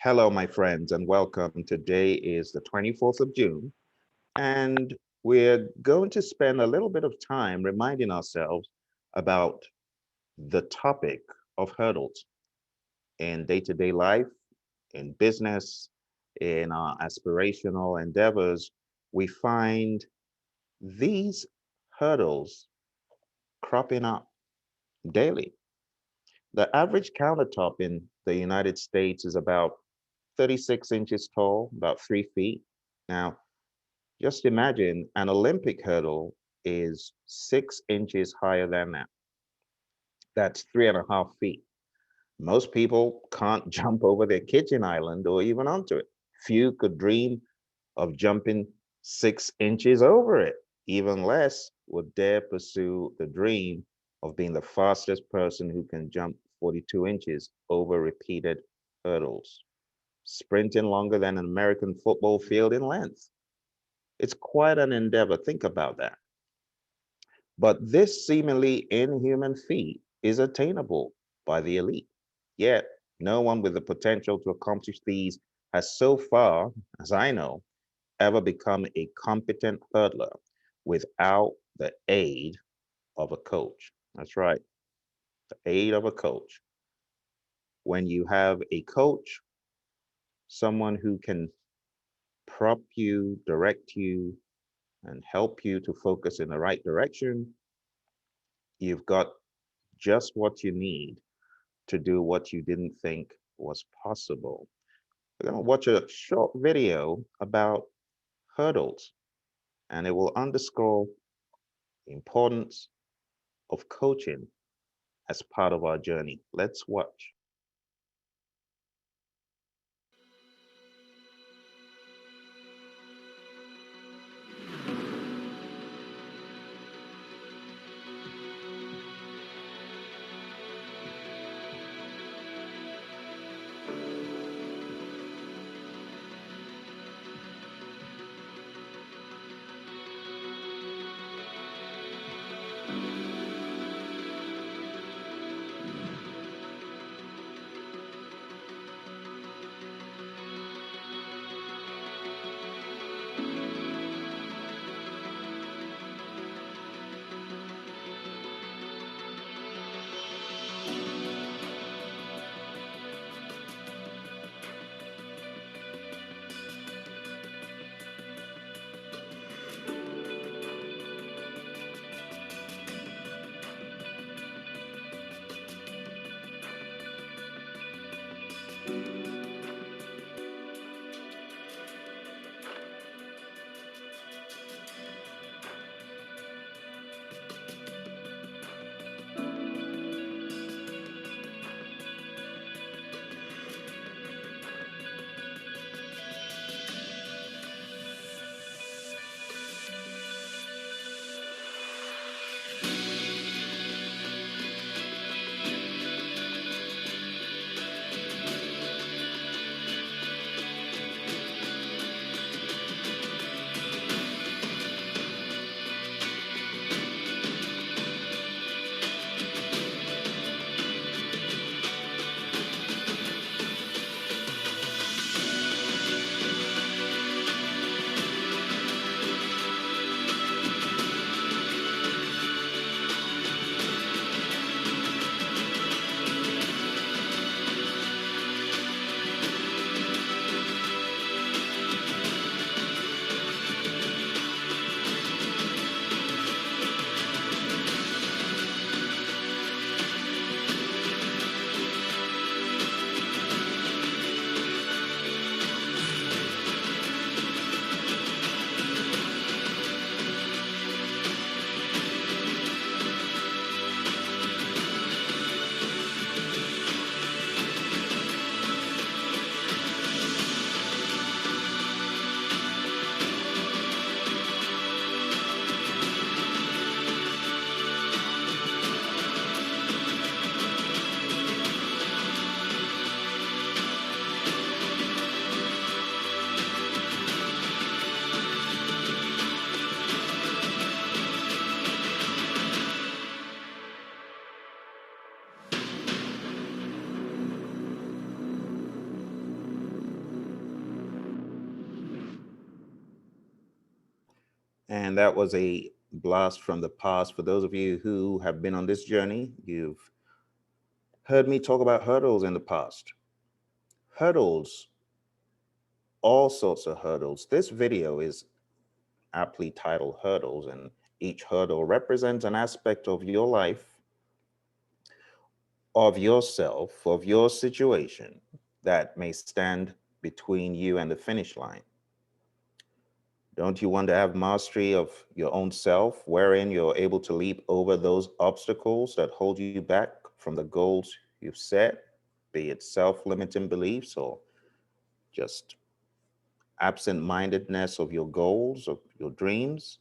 Hello, my friends, and welcome. Today is the 24th of June, and we're going to spend a little bit of time reminding ourselves about the topic of hurdles in day-to-day life, in business, in our aspirational endeavors. We find these hurdles cropping up daily. The average countertop in the United States is about 36 inches tall, about 3 feet. Now, just imagine an Olympic hurdle is 6 inches higher than that. That's 3.5 feet. Most people can't jump over their kitchen island or even onto it. Few could dream of jumping 6 inches over it. Even less would dare pursue the dream of being the fastest person who can jump 42 inches over repeated hurdles, sprinting longer than an American football field in length. It's quite an endeavor. Think about that. But this seemingly inhuman feat is attainable by the elite. Yet, no one with the potential to accomplish these has so far, as I know, ever become a competent hurdler without the aid of a coach. That's right, the aid of a coach. When you have a coach, someone who can prop you, direct you, and help you to focus in the right direction, you've got just what you need to do what you didn't think was possible. We're going to watch a short video about hurdles, and it will underscore the importance of coaching as part of our journey. Let's watch. And that was a blast from the past. For those of you who have been on this journey, you've heard me talk about hurdles in the past. Hurdles, all sorts of hurdles. This video is aptly titled Hurdles, and each hurdle represents an aspect of your life, of yourself, of your situation that may stand between you and the finish line. Don't you want to have mastery of your own self, wherein you're able to leap over those obstacles that hold you back from the goals you've set, be it self-limiting beliefs or just absent-mindedness of your goals, of your dreams?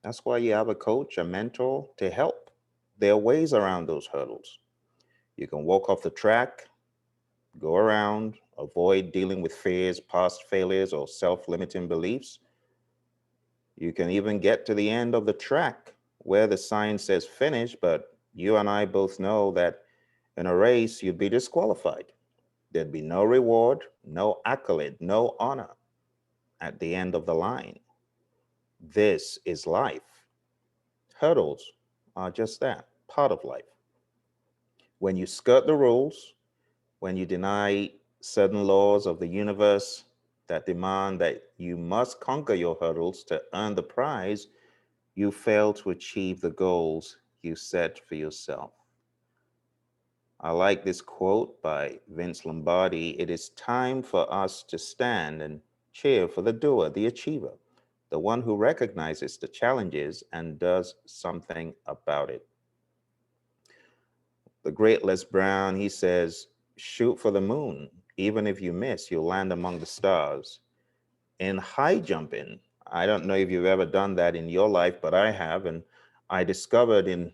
That's why you have a coach, a mentor to help. There are ways around those hurdles. You can walk off the track, go around, avoid dealing with fears, past failures, or self-limiting beliefs. You can even get to the end of the track where the sign says finish, but you and I both know that in a race, you'd be disqualified. There'd be no reward, no accolade, no honor at the end of the line. This is life. Hurdles are just that, part of life. When you skirt the rules, when you deny certain laws of the universe that demand that you must conquer your hurdles to earn the prize, you fail to achieve the goals you set for yourself. I like this quote by Vince Lombardi. It is time for us to stand and cheer for the doer, the achiever, the one who recognizes the challenges and does something about it. The great Les Brown, he says, shoot for the moon. Even if you miss, you'll land among the stars. In high jumping, I don't know if you've ever done that in your life, but I have. And I discovered in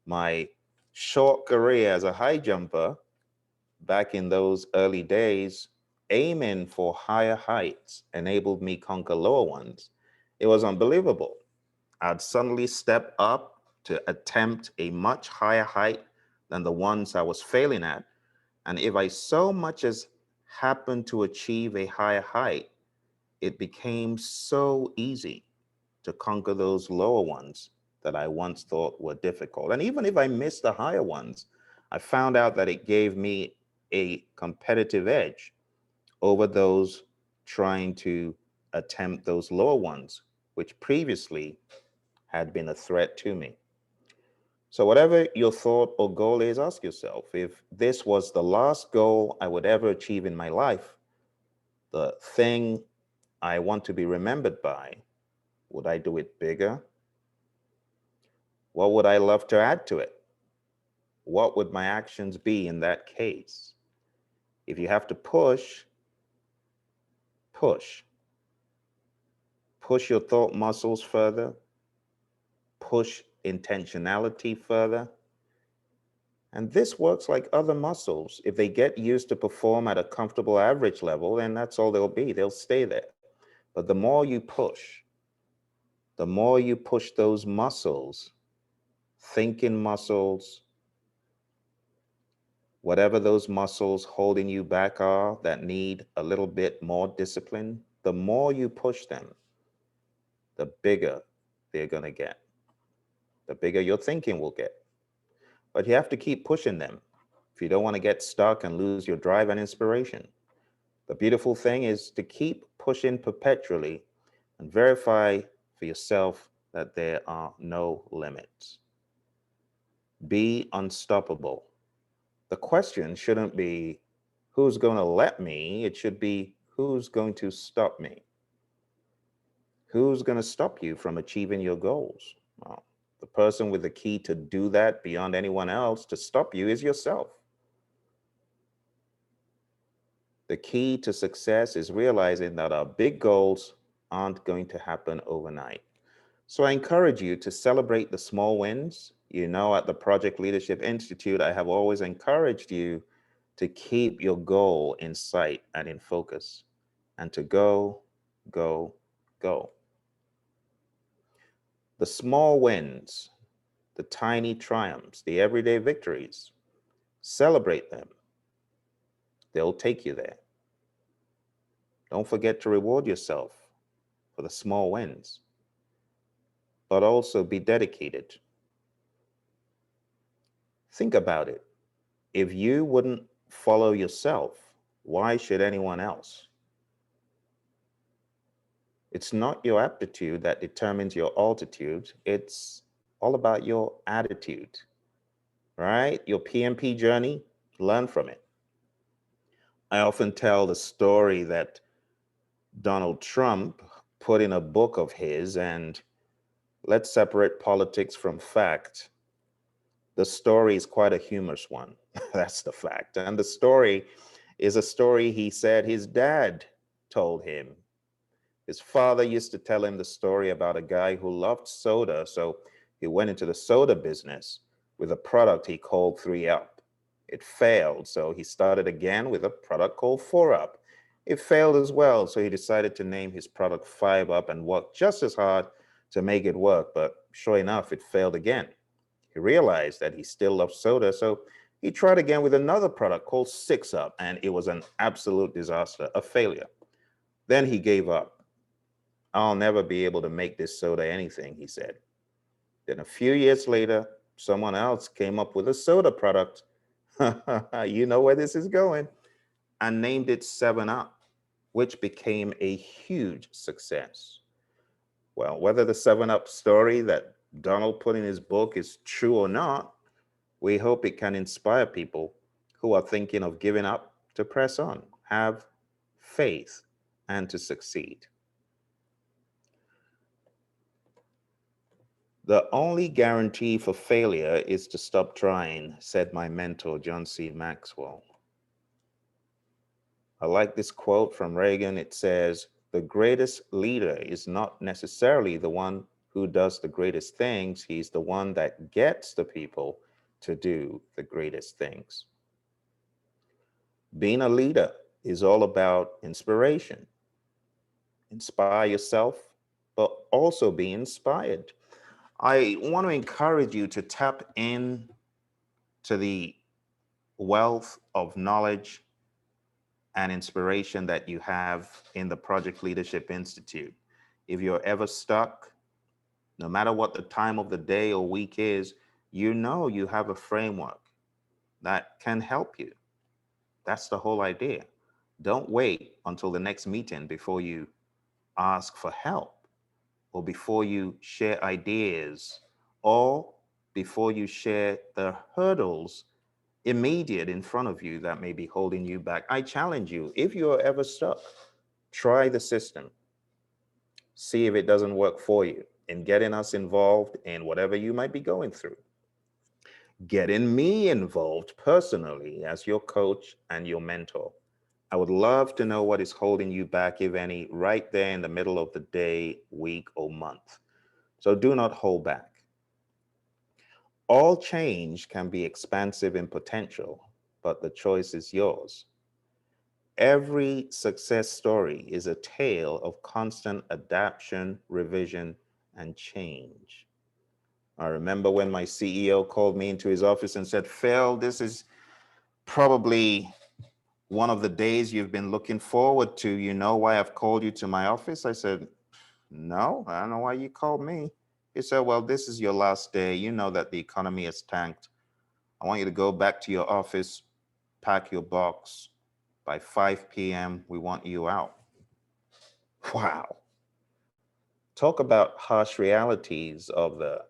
my short career as a high jumper back in those early days, aiming for higher heights enabled me conquer lower ones. It was unbelievable. I'd suddenly step up to attempt a much higher height than the ones I was failing at. And if I so much as happened to achieve a higher height, it became so easy to conquer those lower ones that I once thought were difficult. And even if I missed the higher ones, I found out that it gave me a competitive edge over those trying to attempt those lower ones, which previously had been a threat to me. So, whatever your thought or goal is, ask yourself if this was the last goal I would ever achieve in my life, the thing I want to be remembered by, would I do it bigger? What would I love to add to it? What would my actions be in that case? If you have to push, push. Push your thought muscles further, push intentionality further. And this works like other muscles. If they get used to perform at a comfortable average level, then that's all they'll be. They'll stay there. But the more you push those muscles, thinking muscles, whatever those muscles holding you back are that need a little bit more discipline, the more you push them, the bigger they're going to get, the bigger your thinking will get. But you have to keep pushing them if you don't want to get stuck and lose your drive and inspiration. The beautiful thing is to keep pushing perpetually and verify for yourself that there are no limits. Be unstoppable. The question shouldn't be who's going to let me, it should be who's going to stop me. Who's going to stop you from achieving your goals? Well, the person with the key to do that beyond anyone else to stop you is yourself. The key to success is realizing that our big goals aren't going to happen overnight. So I encourage you to celebrate the small wins. You know, at the Project Leadership Institute, I have always encouraged you to keep your goal in sight and in focus and to go, go, go. The small wins, the tiny triumphs, the everyday victories, celebrate them. They'll take you there. Don't forget to reward yourself for the small wins. but also be dedicated. Think about it. If you wouldn't follow yourself, why should anyone else? It's not your aptitude that determines your altitude. It's all about your attitude, right? Your PMP journey, learn from it. I often tell the story that Donald Trump put in a book of his, and let's separate politics from fact. The story is quite a humorous one. That's the fact. And the story is a story he said his dad told him. His father used to tell him the story about a guy who loved soda, so he went into the soda business with a product he called 3-Up. It failed, so he started again with a product called 4-Up. It failed as well, so he decided to name his product 5-Up and worked just as hard to make it work, but sure enough, it failed again. He realized that he still loved soda, so he tried again with another product called 6-Up, and it was an absolute disaster, a failure. Then he gave up. I'll never be able to make this soda anything, he said. Then a few years later, someone else came up with a soda product. You know where this is going. And named it 7-Up, which became a huge success. Well, whether the 7-Up story that Donald put in his book is true or not, we hope it can inspire people who are thinking of giving up to press on, have faith, and to succeed. The only guarantee for failure is to stop trying, said my mentor, John C. Maxwell. I like this quote from Reagan. It says, "The greatest leader is not necessarily the one who does the greatest things, he's the one that gets the people to do the greatest things." Being a leader is all about inspiration. Inspire yourself, but also be inspired. I want to encourage you to tap in to the wealth of knowledge and inspiration that you have in the Project Leadership Institute. If you're ever stuck, no matter what the time of the day or week is, you know you have a framework that can help you. That's the whole idea. Don't wait until the next meeting before you ask for help, or before you share ideas, or before you share the hurdles immediate in front of you that may be holding you back. I challenge you, if you're ever stuck, try the system. See if it doesn't work for you in getting us involved in whatever you might be going through. Getting me involved personally as your coach and your mentor. I would love to know what is holding you back, if any, right there in the middle of the day, week, or month. So do not hold back. All change can be expansive in potential, but the choice is yours. Every success story is a tale of constant adaptation, revision, and change. I remember when my CEO called me into his office and said, "Phil, this is probably one of the days you've been looking forward to. You know why I've called you to my office?" I said, "No, I don't know why you called me." He said, "Well, this is your last day. You know that the economy has tanked. I want you to go back to your office, pack your box. By 5 p.m., we want you out." Wow. Talk about harsh realities of the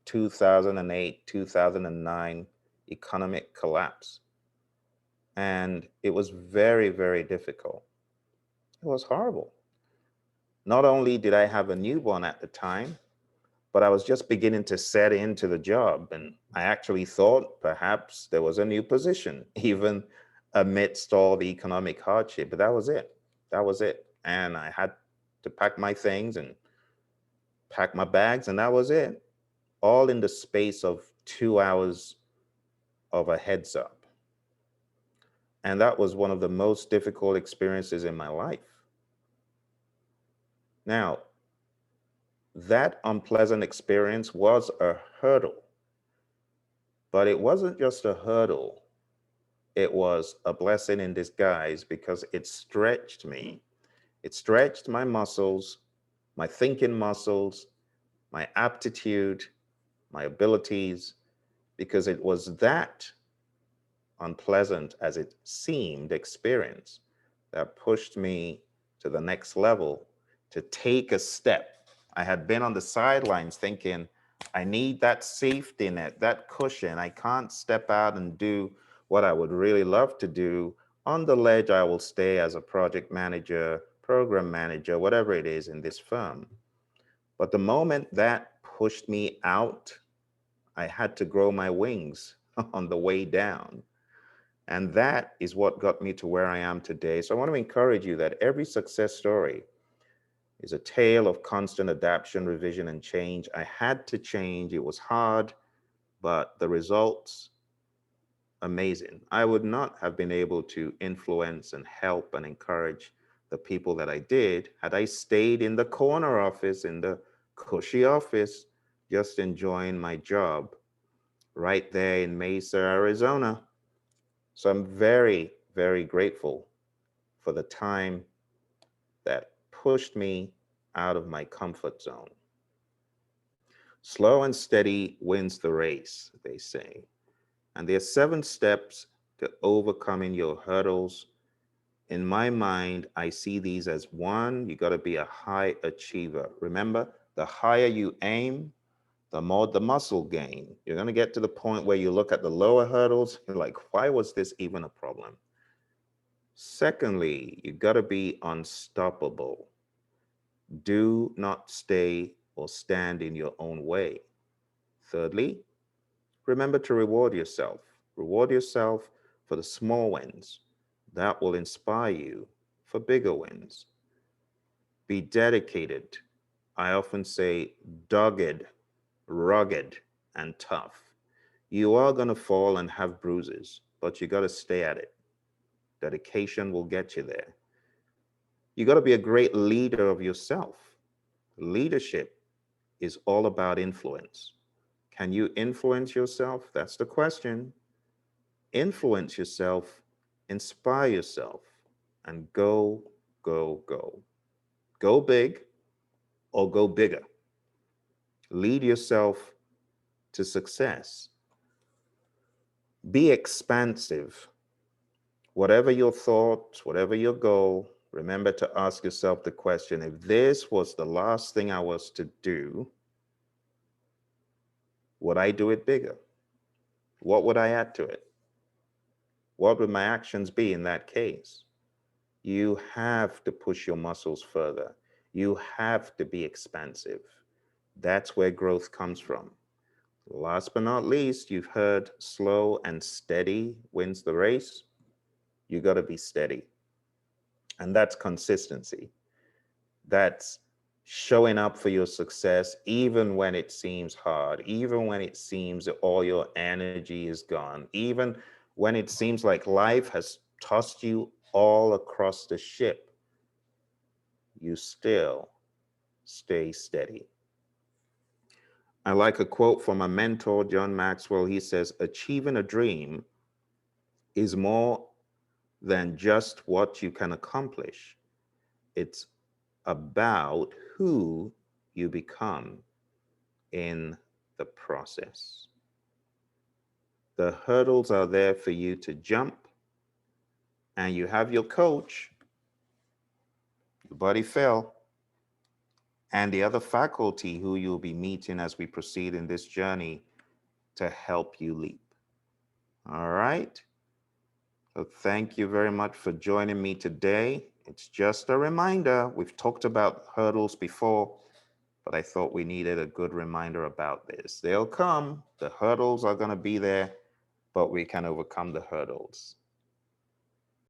2008, 2009 economic collapse. And it was very, very difficult. It was horrible. Not only did I have a newborn at the time, but I was just beginning to set into the job. And I actually thought perhaps there was a new position, even amidst all the economic hardship. But that was it. That was it. And I had to pack my things and pack my bags, and that was it. All in the space of 2 hours of a heads up. And that was one of the most difficult experiences in my life. Now, that unpleasant experience was a hurdle, but it wasn't just a hurdle. It was a blessing in disguise because it stretched me. It stretched my muscles, my thinking muscles, my aptitude, my abilities, because it was that unpleasant as it seemed experience that pushed me to the next level to take a step. I had been on the sidelines thinking, I need that safety net, that cushion. I can't step out and do what I would really love to do. On the ledge, I will stay as a project manager, program manager, whatever it is in this firm. But the moment that pushed me out, I had to grow my wings on the way down. And that is what got me to where I am today. So I want to encourage you that every success story is a tale of constant adaptation, revision, and change. I had to change. It was hard, but the results, amazing. I would not have been able to influence and help and encourage the people that I did had I stayed in the corner office, in the cushy office, just enjoying my job right there in Mesa, Arizona. So I'm very, very grateful for the time that pushed me out of my comfort zone. Slow and steady wins the race, they say. And there are 7 steps to overcoming your hurdles. In my mind, I see these as: 1, you got to be a high achiever. Remember, the higher you aim, the more the muscle gain. You're going to get to the point where you look at the lower hurdles, you're like, why was this even a problem? Secondly, you got to be unstoppable. Do not stay or stand in your own way. Thirdly, remember to reward yourself. Reward yourself for the small wins. That will inspire you for bigger wins. Be dedicated. I often say dogged, rugged, and tough. You are going to fall and have bruises, but you got to stay at it. Dedication will get you there. You got to be a great leader of yourself. Leadership is all about influence. Can you influence yourself? That's the question. Influence yourself, inspire yourself, and go, go, go. Go big or go bigger. Lead yourself to success. Be expansive. Whatever your thoughts, whatever your goal, remember to ask yourself the question: if this was the last thing I was to do, would I do it bigger? What would I add to it? What would my actions be in that case? You have to push your muscles further. You have to be expansive. That's where growth comes from. Last but not least, you've heard slow and steady wins the race. You got to be steady. And that's consistency. That's showing up for your success even when it seems hard, even when it seems that all your energy is gone, even when it seems like life has tossed you all across the ship. You still stay steady. I like a quote from a mentor, John Maxwell. He says, achieving a dream is more than just what you can accomplish. It's about who you become in the process. The hurdles are there for you to jump, and you have your coach, your buddy Phil, and the other faculty who you'll be meeting as we proceed in this journey to help you leap. All right. So thank you very much for joining me today. It's just a reminder. We've talked about hurdles before, but I thought we needed a good reminder about this. They'll come. The hurdles are going to be there, but we can overcome the hurdles.